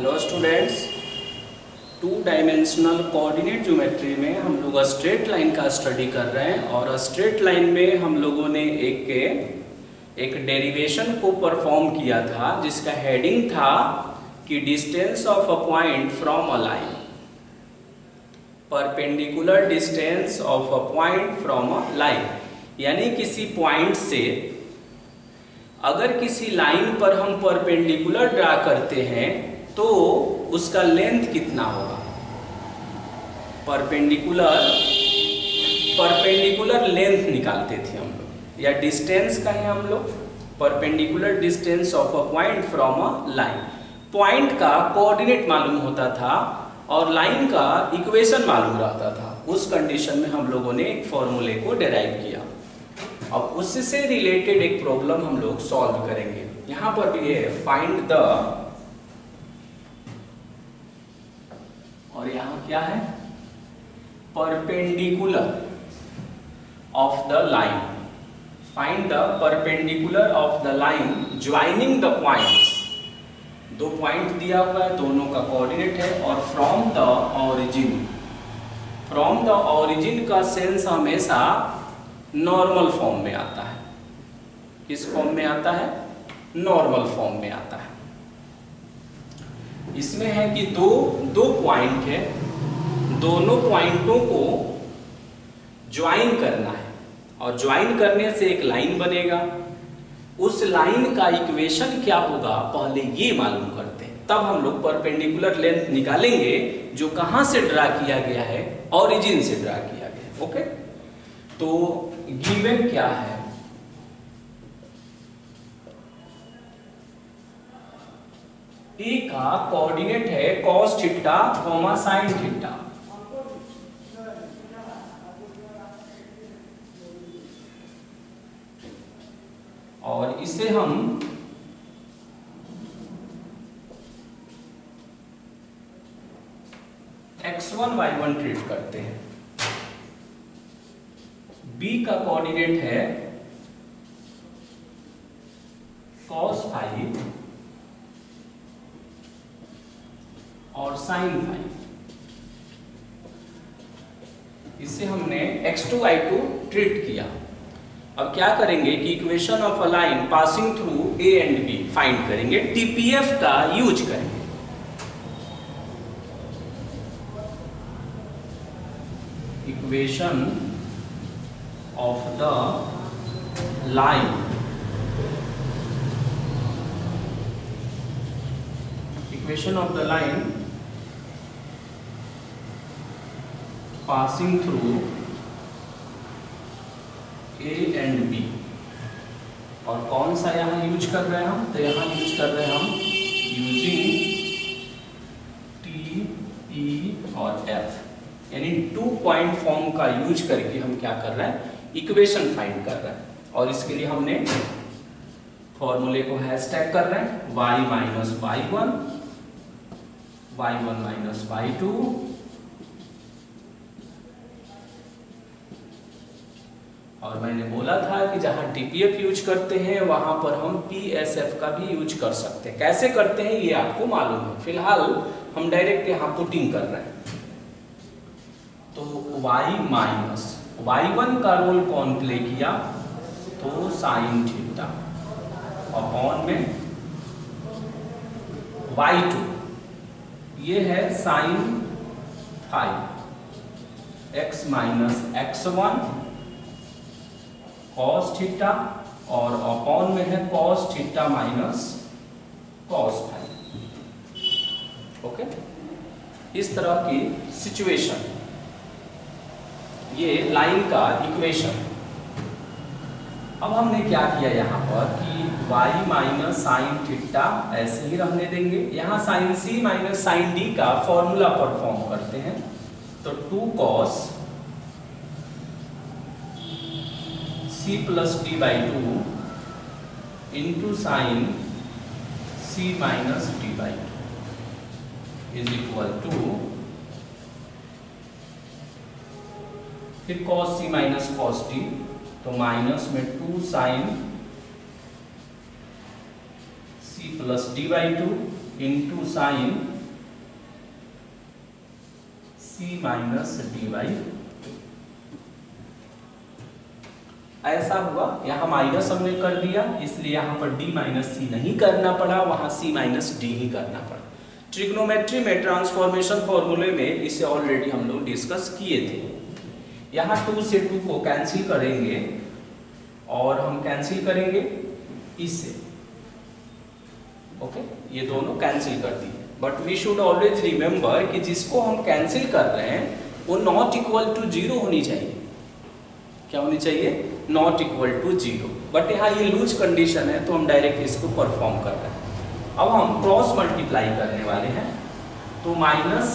Hello students, two dimensional coordinate geometry में हम लोग स्ट्रेट लाइन का स्टडी कर रहे हैं और स्ट्रेट लाइन में हम लोगों ने एक डेरिवेशन को परफॉर्म किया था जिसका हेडिंग था कि distance of a point from a line, perpendicular distance of a point from a line. यानी किसी पॉइंट से अगर किसी लाइन पर हम परपेंडिकुलर ड्रा करते हैं तो उसका लेंथ कितना होगा। परपेंडिकुलर लेंथ निकालते थे हम लोग, या डिस्टेंस कहें हम लोग, perpendicular distance of a point from a line. Point का कोऑर्डिनेट मालूम होता था और लाइन का इक्वेशन मालूम रहता था। उस कंडीशन में हम लोगों ने एक फॉर्मूले को डिराइव किया। अब उससे रिलेटेड एक प्रॉब्लम हम लोग सॉल्व करेंगे। यहां पर भी है फाइंड द, और यहां क्या है, perpendicular of the line. Find the perpendicular of the line joining the points. दो पॉइंट दिया हुआ है, दोनों का कोऑर्डिनेट है, और from the origin. From the origin का सेंस हमेशा नॉर्मल फॉर्म में आता है। किस फॉर्म में आता है? नॉर्मल फॉर्म में आता है। इसमें है कि दो पॉइंट है, दोनों पॉइंटों को ज्वाइन करना है और ज्वाइन करने से एक लाइन बनेगा। उस लाइन का इक्वेशन क्या होगा पहले ये मालूम करते हैं, तब हम लोग परपेंडिकुलर लेंथ निकालेंगे जो कहां से ड्रा किया गया है, ऑरिजिन से ड्रा किया गया। ओके, तो गिवन क्या है? ए का कोऑर्डिनेट है cos थीटा, sin थीटा। और इसे हम x1 y1 ट्रीट करते हैं। B का कोऑर्डिनेट है cos फाइव और sin फाइव। इसे हमने x2 y2 ट्रीट किया। अब क्या करेंगे कि equation of a line passing through A and B find करेंगे, TPF का यूज करेंगे। Equation of the line passing through A and B। और कौन सा यहाँ यूज कर रहे हैं हम? तो यहाँ यूज कर रहे हैं हम यूजिंग T, E और F, यानी 2 पॉइंट फॉर्म का यूज करके हम क्या कर रहे हैं, इक्वेशन फाइंड कर रहे हैं। और इसके लिए हमने फॉर्मूले को हैशटैग कर रहे हैं y minus y1, y1 minus y2, और मैंने बोला था कि जहां TPF यूज करते हैं वहां पर हम PSF का भी यूज कर सकते हैं। कैसे करते हैं ये आपको मालूम है, फिलहाल हम डायरेक्ट यहां पुटिंग कर रहे हैं। तो y माइनस y1 का रोल कौन प्ले किया? तो साइन थीटा, अपॉन में y2 ये है sine five, x minus x1 cos theta, और अपॉन में है cos theta minus cos five. Okay, इस तरह की सिचुएशन, ये लाइन का इक्वेशन। अब हमने क्या किया यहाँ पर कि y माइनस साइन थीटा ऐसे ही रहने देंगे। यहाँ sine C minus sine D का फॉर्मूला परफॉर्म करते हैं, तो 2 cos C plus D by 2 into sine C minus D by 2 is equal to, फिर cos C minus cos D, तो माइनस में 2 sine C plus D by 2 into sine c minus dy। ऐसा हुआ, यहाँ minus हमने कर दिया इसलिए यहाँ पर d माइनस सी नहीं करना पड़ा, वहाँ c माइनस डी ही करना पड़ा। ट्रिग्नोमेट्री में ट्रांसफॉर्मेशन फॉर्मूले में इसे ऑलरेडी हम लोग डिस्कस किए थे। यहाँ 2 से 2 को कैंसिल करेंगे और हम कैंसिल करेंगे इससे, ओके, ये दोनों कैंसिल कर दिए। But we should always remember कि जिसको हम कैंसिल कर रहे हैं वो नॉट इक्वल टू 0 होनी चाहिए। क्या होनी चाहिए? Not equal to 0। बट यहाँ ये लूज कंडीशन है तो हम डायरेक्ट इसको परफॉर्म कर रहे हैं। अब हम क्रॉस मल्टीप्लाई करने वाले हैं, तो minus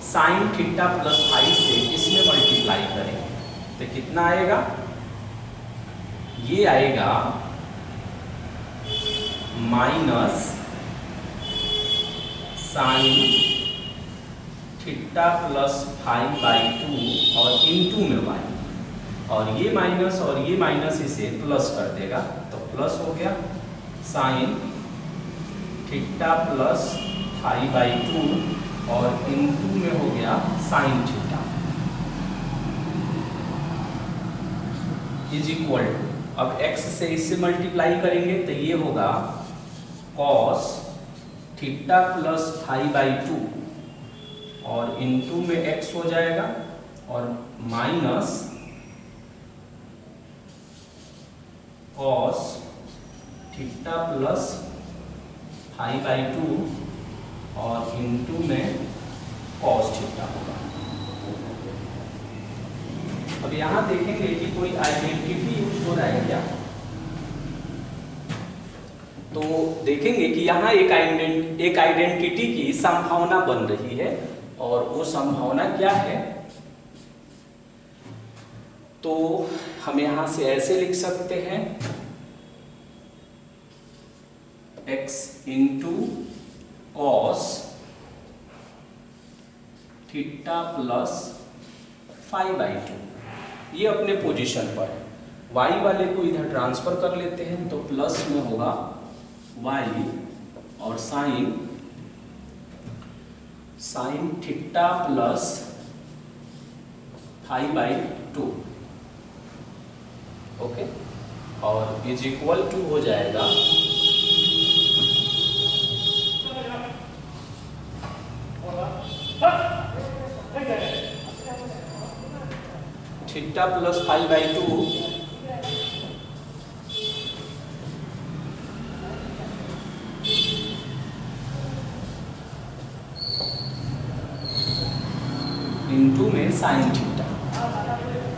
sine theta plus phi से इसमें मल्टीप्लाई करेंगे तो कितना आएगा? ये आएगा minus sine theta plus phi by 2 और इनटू में वाई, और ये माइनस इसे प्लस कर देगा तो प्लस हो गया sine theta plus phi by 2 और इनटू में हो गया sine theta is equal to, अब x से इससे मल्टीप्लाई करेंगे तो ये होगा cos theta plus phi by 2 और इनटू में x हो जाएगा और minus cos theta plus phi by 2 और इनटू में cos थीटा होगा। अब यहाँ देखेंगे कि कोई आइडेंटिटी यूज हो रहा है क्या, तो देखेंगे कि यहाँ एक आइडेंटिटी की संभावना बन रही है, और वो संभावना क्या है, तो हम यहां से ऐसे लिख सकते हैं x into cos theta plus phi by 2, ये अपने पोजीशन पर है। y वाले को इधर ट्रांसफर कर लेते हैं तो प्लस में होगा y और sine theta plus phi by 2, okay, और इज इक्वल टू हो जाएगा theta plus phi by 2 into में साइन थीटा,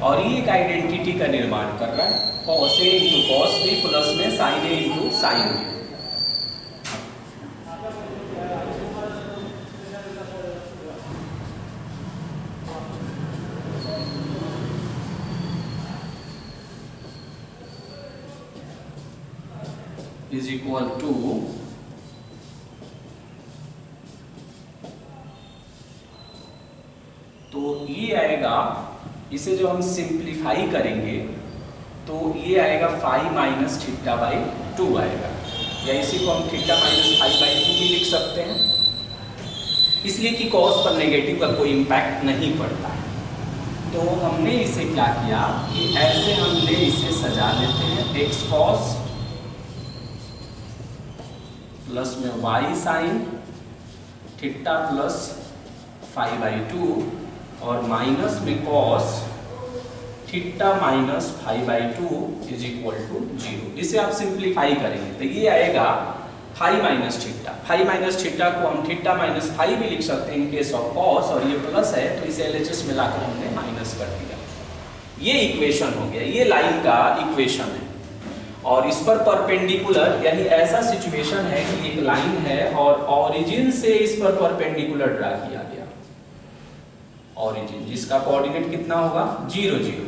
और ये एक आइडेंटिटी का निर्माण कर रहा है, cos A into cos B plus में sine A into sine B. Is equal to तो ये आएगा, इसे जो हम सिंप्लीफाई करेंगे तो ये आएगा फाई माइनस थीटा बाई 2 आएगा, या इसी को हम थीटा माइनस फाई बाई 2 भी लिख सकते हैं, इसलिए कि कॉस पर नेगेटिव का कोई इम्पैक्ट नहीं पड़ता है। तो हमने इसे क्या किया कि ऐसे हमने इसे सजा लेते हैं, एक्स कॉस प्लस में y sine theta plus phi by 2 और माइनस में cos theta minus phi by 2 is equal to 0। इसे आप सिंप्लीफाई करेंगे तो ये आएगा phi minus theta. Phi minus theta को हम थीटा माइनस फाई भी लिख सकते हैं इन केस ऑफ कॉस, और ये प्लस है तो इसे एलएचएस मिलाकर हमने माइनस कर दिया। ये इक्वेशन हो गया, ये लाइन का इक्वेशन है, और इस पर परपेंडिकुलर, यानी ऐसा सिचुएशन है कि एक लाइन है और ऑरिजिन से इस पर परपेंडिकुलर ड्रा किया गया, ऑरिजिन जिसका कोऑर्डिनेट कितना होगा 0 0,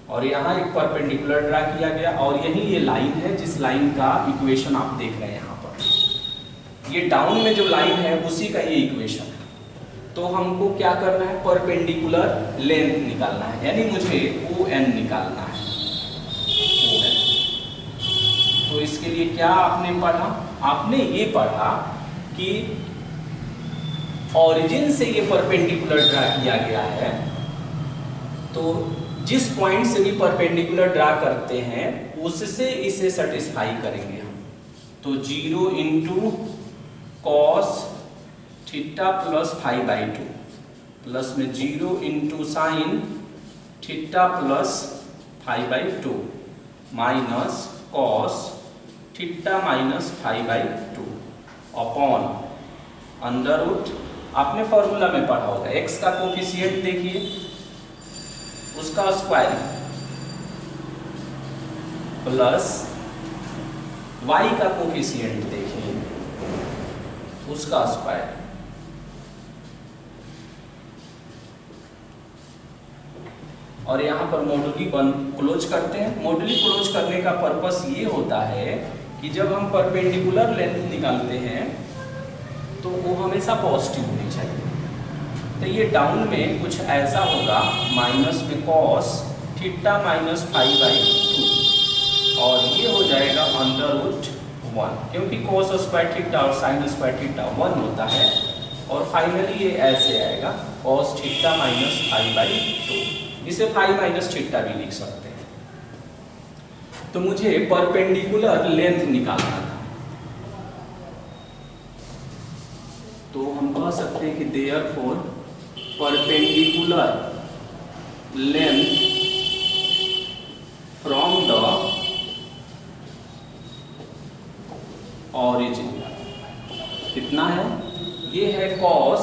और यहाँ एक परपेंडिकुलर ड्रा किया गया, और यही ये लाइन है जिस लाइन का इक्वेशन आप देख रहे हैं यहाँ पर। ये डाउन में जो लाइन है उसी का ये इक्वेशन है। तो हमको क्या करना है, परपेंडिकुलर लेंथ निकालना है, यानी मुझे ON निकालना है, ON। तो इसके लिए क्या आपने पढ़ा, आपने ये पढ़ा कि ऑरिजिन से ये परपेंडिकुलर ड्रा किया गया है, तो जिस पॉइंट से भी परपेंडिकुलर ड्रा करते हैं उससे इसे सेटिस्फाई करेंगे हम। तो 0 into cos theta plus 5/2 plus में 0 into sine theta plus 5/2 minus cos theta minus 5/2 upon under root, आपने फॉर्मूला में पढ़ा होगा, x का कोफिशिएंट देखिए उसका स्क्वायर प्लस y का कोफिशिएंट देखिए उसका स्क्वायर, और यहाँ पर मॉडुली क्लोज करते हैं। मॉडुली क्लोज करने का पर्पस ये होता है कि जब हम परपेंडिकुलर लेंथ निकालते हैं तो वो हमेशा पॉजिटिव होनी चाहिए। तो ये डाउन में कुछ ऐसा होगा, माइनस में कॉस थीटा माइनस 5/2 और ये हो जाएगा अंडर रूट 1, क्योंकि कॉस स्क्वायर थीटा और साइन स्क्वायर थीटा 1 होता है। और फाइनली ये ऐसे आएगा कॉस थीटा माइनस 5/2, इसे 5 माइनस थीटा भी लिख सकते हैं। तो मुझे परपेंडिकुलर लेंथ निकालना था, तो हम कह सकते हैं कि therefore perpendicular length from the origin कितना है, ये है कॉस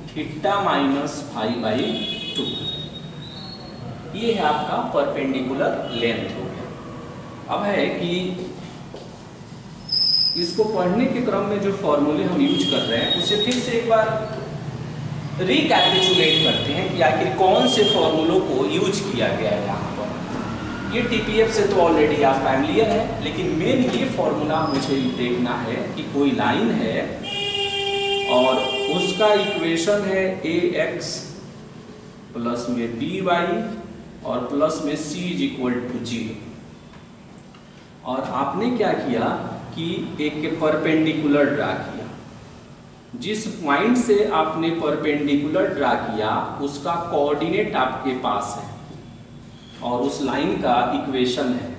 थीटा माइनस 5/2, ये है आपका परपेंडिकुलर लेंथ हो गया। अब है कि इसको पढ़ने के क्रम में जो फॉर्मूले हम यूज कर रहे हैं उसे फिर से एक बार रिकैपिचुलेट करते हैं कि आखिर कौन से फॉर्मूलों को यूज किया गया है यहाँ पर। ये टीपीएफ से तो ऑलरेडी आप फैमिलियर है, लेकिन मेन ये फॉर्मूला मुझे देखना है कि कोई लाइन है और उसका इक्वेशन है ax प्लस में by और प्लस में c इज इक्वल टू 0, और आपने क्या किया कि एक परपेंडिकुलर ड्रा किया। जिस पॉइंट से आपने परपेंडिकुलर ड्रा किया उसका कोऑर्डिनेट आपके पास है और उस लाइन का इक्वेशन है,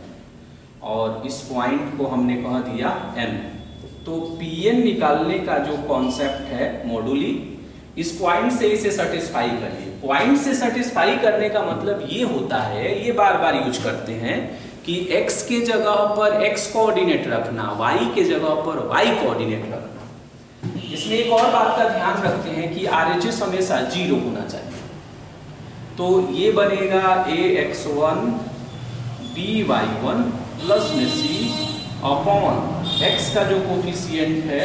और इस पॉइंट को हमने कह दिया n। तो Pn निकालने का जो कॉन्सेप्ट है मॉडुली, इस पॉइंट से इसे सेटिस्फाई करिए। पॉइंट से सेटिस्फाई करने का मतलब ये होता है, ये बार बार यूज करते हैं कि x के जगह पर x कोऑर्डिनेट रखना, y के जगह पर y कोऑर्डिनेट रखना। इसमें एक और बात का ध्यान रखते हैं कि RHS हमेशा 0 होना चाहिए। तो ये बनेगा ax1 by1 प्लस में c अपॉन x का जो कोफिशिएंट है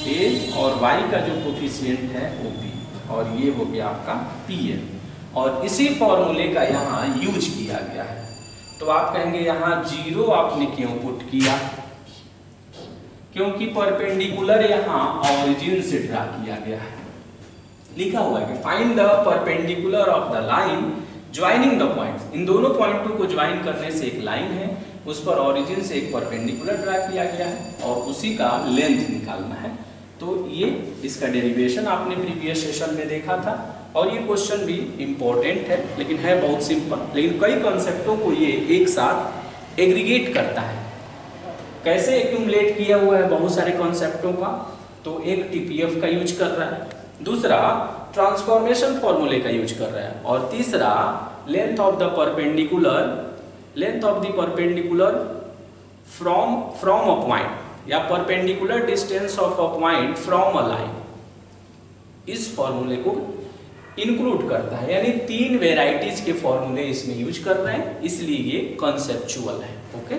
a और y का जो कोफिशिएंट है वो b, और ये हो गया आपका Pn, और इसी फॉर्मूले का यहाँ यूज किया गया है। तो आप कहेंगे यहाँ 0 आपने क्यों पुट किया, क्योंकि परपेंडिकुलर यहाँ ऑरिजिन से ड्रा किया गया है। लिखा हुआ है कि find the perpendicular of the line joining the points. इन दोनों पॉइंटों को ज्वाइन करने से एक लाइन है, उस पर ऑरिजिन से एक परपेंडिकुलर ड्रा किया गया है और उसी का लेंथ निकालना है। तो ये इसका डेरिवेशन आपने प्रीवियस सेशन में देखा था, और ये क्वेश्चन भी इम्पोर्टेंट है, लेकिन है बहुत सिंपल, लेकिन कई कॉन्सेप्टों को ये एक साथ एग्रीगेट करता है। कैसे एक्यूमुलेट किया हुआ है बहुत सारे कॉन्सेप्टों का, तो एक टीपीएफ का यूज कर रहा है, दूसरा ट्रांसफॉर्मेशन फॉर्मूले का यूज कर रहा है, और तीसरा length of the perpendicular from a point, या perpendicular distance of a point from a line, इस फॉर्मूले को इंक्लूड करता है। यानी 3 वेराइटीज के फॉर्मूले इसमें यूज कर रहे हैं, इसलिए ये कॉन्सेप्चुअल है। ओके,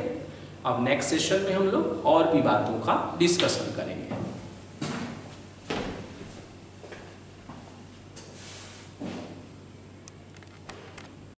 अब नेक्स्ट सेशन में हम लोग और भी बातों का डिस्कशन करेंगे।